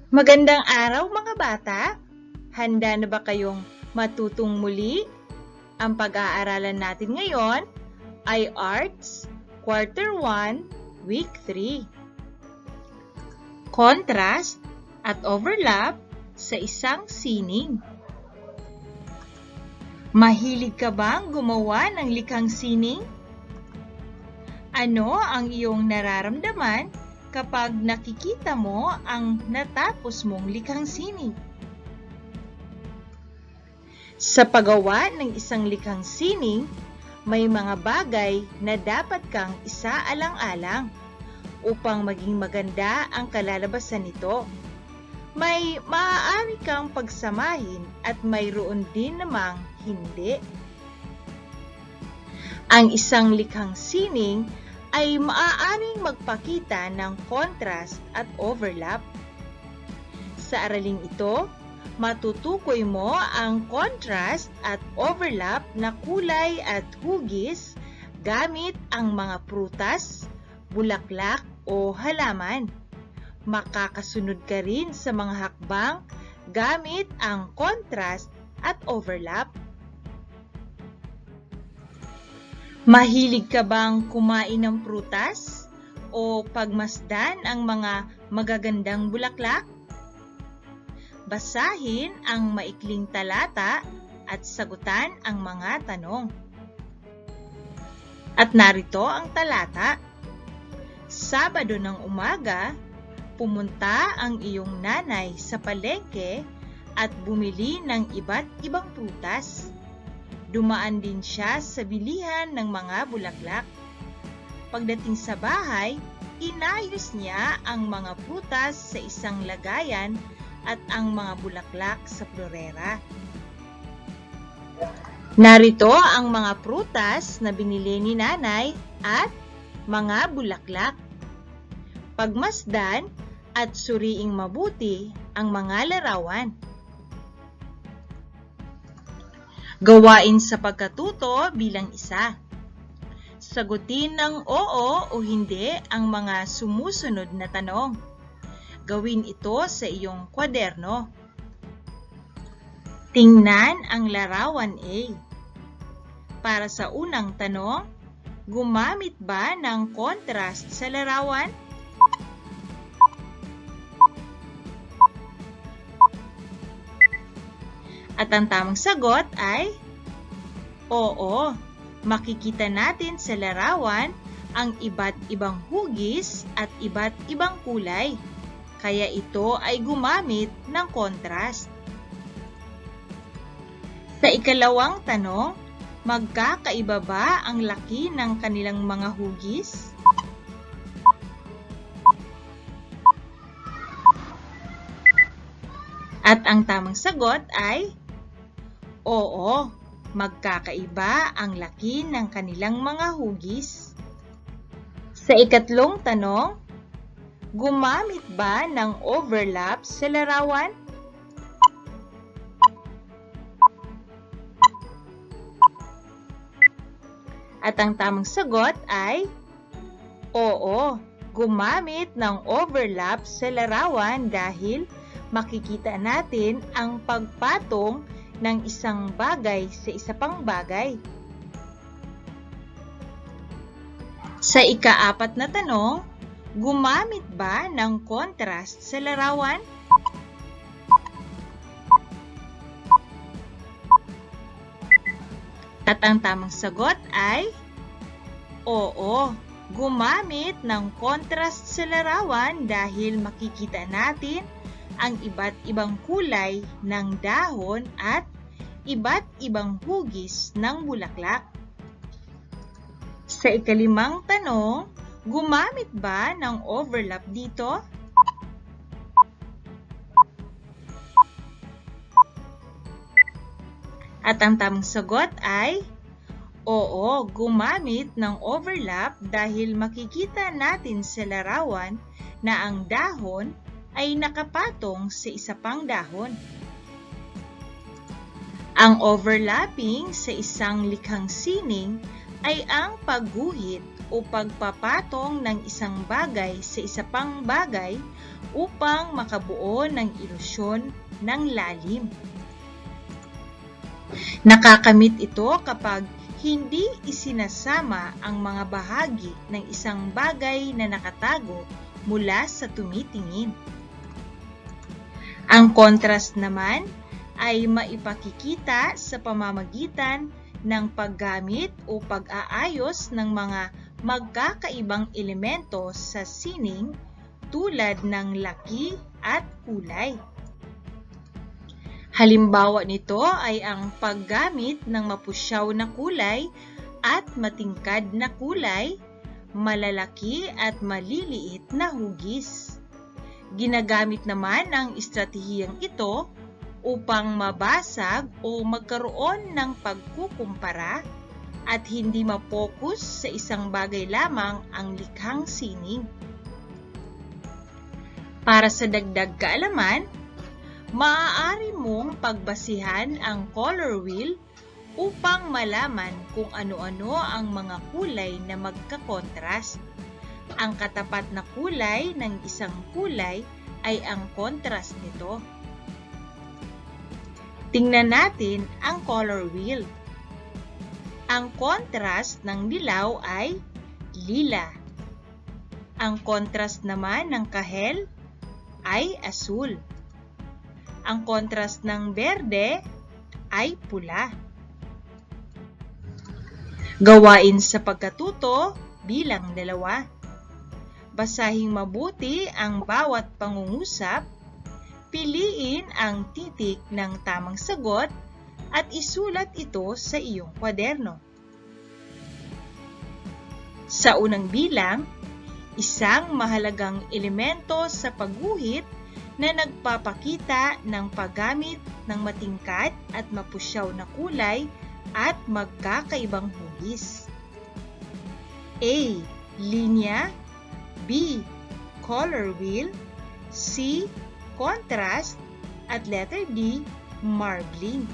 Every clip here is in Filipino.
Magandang araw mga bata! Handa na ba kayong matutong muli? Ang pag-aaralan natin ngayon ay Arts, Quarter 1, Week 3. Contrast at overlap sa isang sining. Mahilig ka bang gumawa ng likhang sining? Ano ang iyong nararamdaman kapag nakikita mo ang natapos mong likhang sining? Sa paggawa ng isang likhang sining, may mga bagay na dapat kang isaalang-alang upang maging maganda ang kalalabasan nito. May maaari kang pagsamahin at mayroon din namang hindi. Ang isang likhang sining ay maaaring magpakita ng contrast at overlap. Sa araling ito, matutukoy mo ang contrast at overlap na kulay at hugis gamit ang mga prutas, bulaklak o halaman. Makakasunod ka rin sa mga hakbang gamit ang contrast at overlap. Mahilig ka bang kumain ng prutas o pagmasdan ang mga magagandang bulaklak? Basahin ang maikling talata at sagutan ang mga tanong. At narito ang talata. Sabado ng umaga, pumunta ang iyong nanay sa palengke at bumili ng iba't ibang prutas. Dumaan din siya sa bilihan ng mga bulaklak. Pagdating sa bahay, inayos niya ang mga prutas sa isang lagayan at ang mga bulaklak sa florera. Narito ang mga prutas na binili ni nanay at mga bulaklak. Pagmasdan at suriing mabuti ang mga larawan. Gawain sa pagkatuto bilang isa. Sagutin ng oo o hindi ang mga sumusunod na tanong. Gawin ito sa iyong kwaderno. Tingnan ang larawan A. Para sa unang tanong, gumamit ba ng contrast sa larawan? At ang tamang sagot ay oo. Makikita natin sa larawan ang iba't ibang hugis at iba't ibang kulay. Kaya ito ay gumamit ng contrast. Sa ikalawang tanong, magkakaiba ba ang laki ng kanilang mga hugis? At ang tamang sagot ay oo, magkakaiba ang laki ng kanilang mga hugis. Sa ikatlong tanong, gumamit ba ng overlap sa larawan? At ang tamang sagot ay oo, gumamit ng overlap sa larawan dahil makikita natin ang pagpatong ng isang bagay sa isa pang bagay. Sa ikaapat na tanong, gumamit ba ng contrast sa larawan? At ang tamang sagot ay oo, gumamit ng contrast sa larawan dahil makikita natin ang iba't ibang kulay ng dahon at iba't ibang hugis ng bulaklak. Sa ikalimang tanong, gumamit ba ng overlap dito? At ang tamang sagot ay oo, gumamit ng overlap dahil makikita natin sa larawan na ang dahon ay nakapatong sa isa pang dahon. Ang overlapping sa isang likhang sining ay ang pagguhit o pagpapatong ng isang bagay sa isa pang bagay upang makabuo ng ilusyon ng lalim. Nakakamit ito kapag hindi isinasama ang mga bahagi ng isang bagay na nakatago mula sa tumitingin. Ang contrast naman ay maipakikita sa pamamagitan ng paggamit o pag-aayos ng mga magkakaibang elemento sa sining tulad ng laki at kulay. Halimbawa nito ay ang paggamit ng mapusyaw na kulay at matingkad na kulay, malalaki at maliliit na hugis. Ginagamit naman ang estratehiyang ito upang mabasag o magkaroon ng pagkukumpara at hindi mapokus sa isang bagay lamang ang likhang sining. Para sa dagdag kaalaman, maaari mong pagbasihan ang color wheel upang malaman kung ano-ano ang mga kulay na magka-contrast. Ang katapat na kulay ng isang kulay ay ang contrast nito. Tingnan natin ang color wheel. Ang contrast ng dilaw ay lila. Ang contrast naman ng kahel ay asul. Ang contrast ng berde ay pula. Gawain sa pagkatuto bilang 2. Basahing mabuti ang bawat pangungusap, piliin ang titik ng tamang sagot at isulat ito sa iyong kwaderno. Sa unang bilang, isang mahalagang elemento sa pagguhit na nagpapakita ng paggamit ng matingkad at mapusyaw na kulay at magkakaibang hugis. A. Linya. B. Color wheel. C. Contrast. At letter D. Marbling.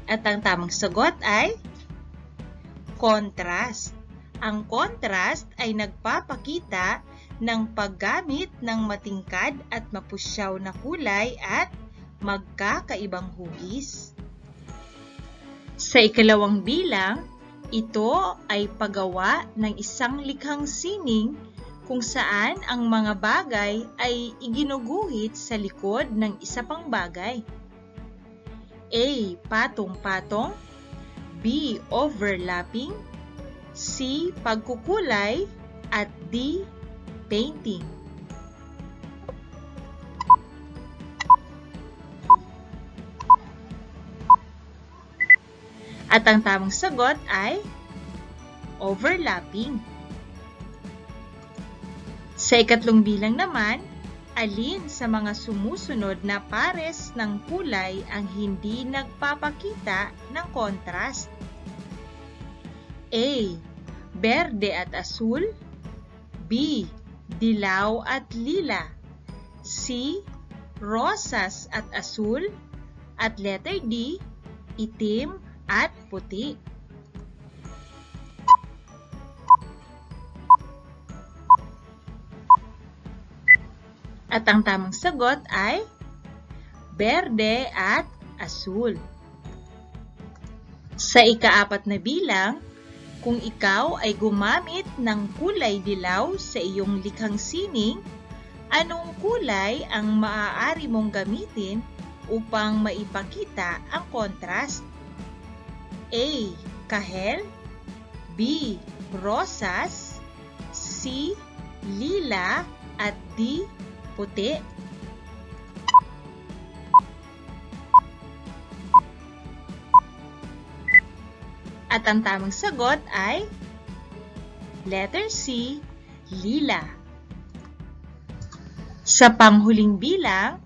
At ang tamang sagot ay contrast. Ang contrast ay nagpapakita ng paggamit ng matingkad at mapusyaw na kulay at magkakaibang hugis. Sa ikalawang bilang, ito ay paggawa ng isang likhang sining kung saan ang mga bagay ay iginuguhit sa likod ng isa pang bagay. A. Patong-patong. B. Overlapping. C. Pagkukulay. At D. Painting. At ang tamang sagot ay overlapping. Sa ikatlong bilang naman, alin sa mga sumusunod na pares ng kulay ang hindi nagpapakita ng contrast? A. Berde at asul. B. Dilaw at lila. C. Rosas at asul. At letter D. Itim at puti. At ang tamang sagot ay berde at asul. Sa ikaapat na bilang, kung ikaw ay gumamit ng kulay dilaw sa iyong likhang sining, anong kulay ang maaari mong gamitin upang maipakita ang contrast? A. Kahel. B. Rosas. C. Lila. At D. Puti. At ang tamang sagot ay letter C. Lila. Sa panghuling bilang,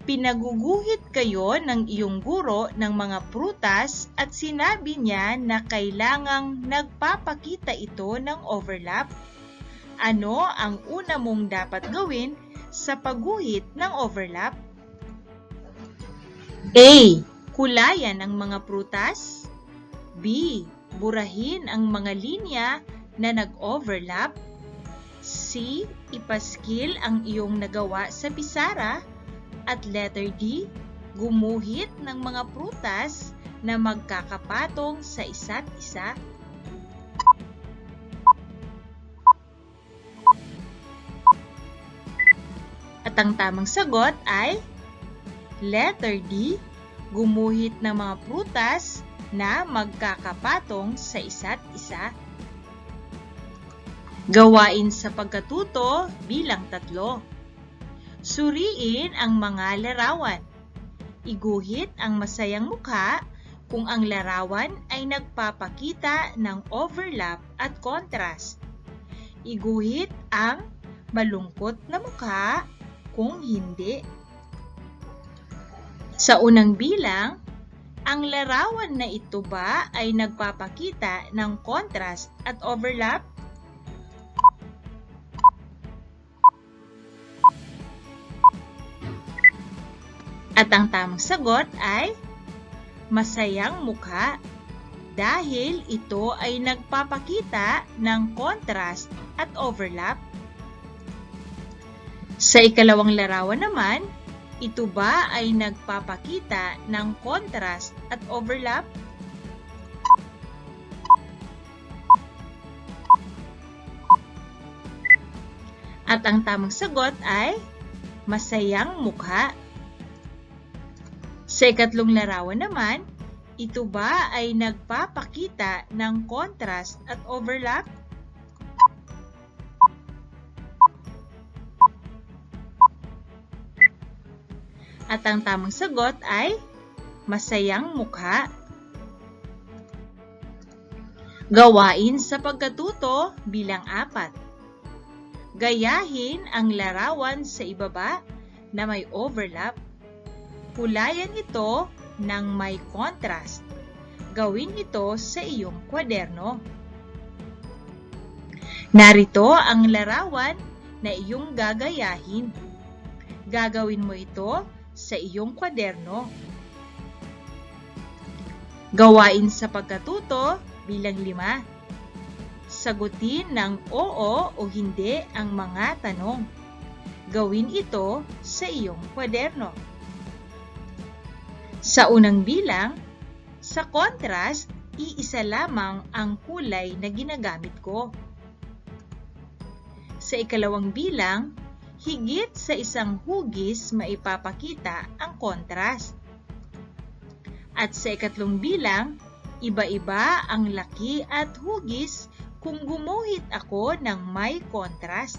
pinaguguhit kayo ng iyong guro ng mga prutas at sinabi niya na kailangang nagpapakita ito ng overlap. Ano ang una mong dapat gawin sa pagguhit ng overlap? A. Kulayan ang mga prutas. B. Burahin ang mga linya na nag-overlap. C. Ipaskil ang iyong nagawa sa pisara. At letter D. Gumuhit ng mga prutas na magkakapatong sa isa't isa. At ang tamang sagot ay letter D. Gumuhit ng mga prutas na magkakapatong sa isa't isa. Gawain sa pagkatuto bilang 3. Suriin ang mga larawan. Iguhit ang masayang mukha kung ang larawan ay nagpapakita ng overlap at contrast. Iguhit ang malungkot na mukha kung hindi. Sa unang bilang, ang larawan na ito ba ay nagpapakita ng contrast at overlap? At ang tamang sagot ay masayang mukha dahil ito ay nagpapakita ng contrast at overlap. Sa ikalawang larawan naman, ito ba ay nagpapakita ng contrast at overlap? At ang tamang sagot ay masayang mukha. Sa ikatlong larawan naman, ito ba ay nagpapakita ng contrast at overlap? At ang tamang sagot ay masayang mukha. Gawain sa pagkatuto bilang 4. Gayahin ang larawan sa ibaba na may overlap. Kulayan ito ng may contrast. Gawin ito sa iyong kwaderno. Narito ang larawan na iyong gagayahin. Gagawin mo ito sa iyong kwaderno. Gawain sa pagkatuto bilang 5. Sagutin ng oo o hindi ang mga tanong. Gawin ito sa iyong kwaderno. Sa unang bilang, sa contrast, iisa lamang ang kulay na ginagamit ko. Sa ikalawang bilang, higit sa isang hugis maipapakita ang contrast. At sa ikatlong bilang, iba-iba ang laki at hugis kung gumuhit ako ng may contrast.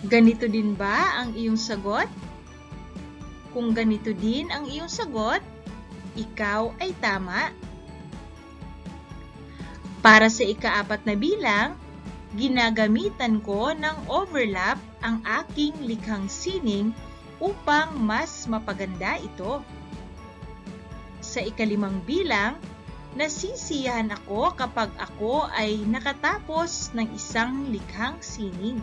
Ganito din ba ang iyong sagot? Kung ganito din ang iyong sagot, ikaw ay tama. Para sa ika-4 na bilang, ginagamitan ko ng overlap ang aking likhang sining upang mas mapaganda ito. Sa ika-5 bilang, nasisiyahan ako kapag ako ay nakatapos ng isang likhang sining.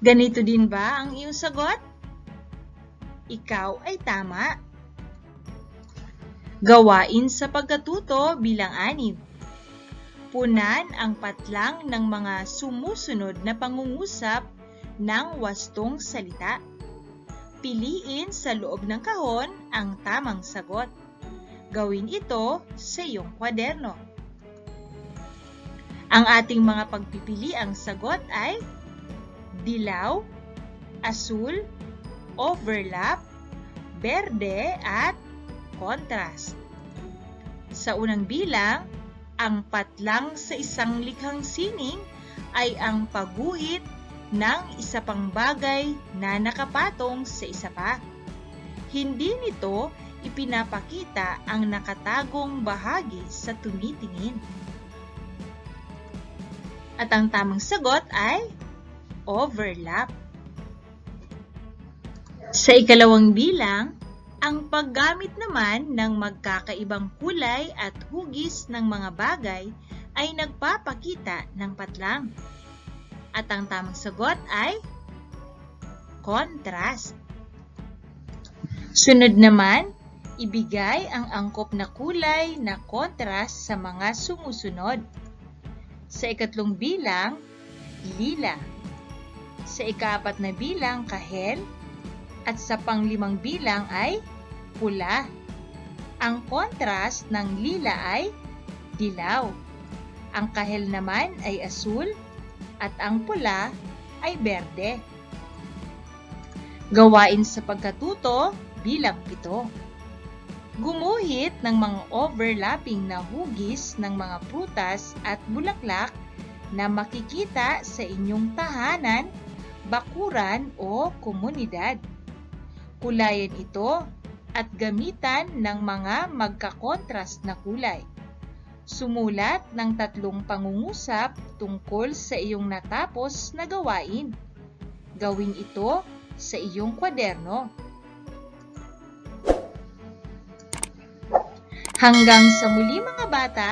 Ganito din ba ang iyong sagot? Ikaw ay tama. Gawain sa pagkatuto bilang 6. Punan ang patlang ng mga sumusunod na pangungusap ng wastong salita. Piliin sa loob ng kahon ang tamang sagot. Gawin ito sa iyong kwaderno. Ang ating mga pagpipiliang sagot ay dilaw, asul, overlap, berde at contrast. Sa unang bilang, ang patlang sa isang likhang sining ay ang pagguhit ng isa pang bagay na nakapatong sa isa pa. Hindi nito ipinapakita ang nakatagong bahagi sa tumitingin. At ang tamang sagot ay overlap. Sa ikalawang bilang, Ang paggamit naman ng magkakaibang kulay at hugis ng mga bagay ay nagpapakita ng patlang. At ang tamang sagot ay contrast. Sunod naman, ibigay ang angkop na kulay na contrast sa mga sumusunod. Sa ikatlong bilang, lila. Sa ikaapat na bilang, kahel. At sa panglimang bilang ay pula. Ang contrast ng lila ay dilaw. Ang kahel naman ay asul at ang pula ay berde. Gawain sa pagkatuto bilang 7. Gumuhit ng mga overlapping na hugis ng mga prutas at bulaklak na makikita sa inyong tahanan, bakuran o komunidad. Kulayan ito at gamitan ng mga magkakontrast na kulay. Sumulat ng 3 pangungusap tungkol sa iyong natapos na gawain. Gawin ito sa iyong kwaderno. Hanggang sa muli mga bata!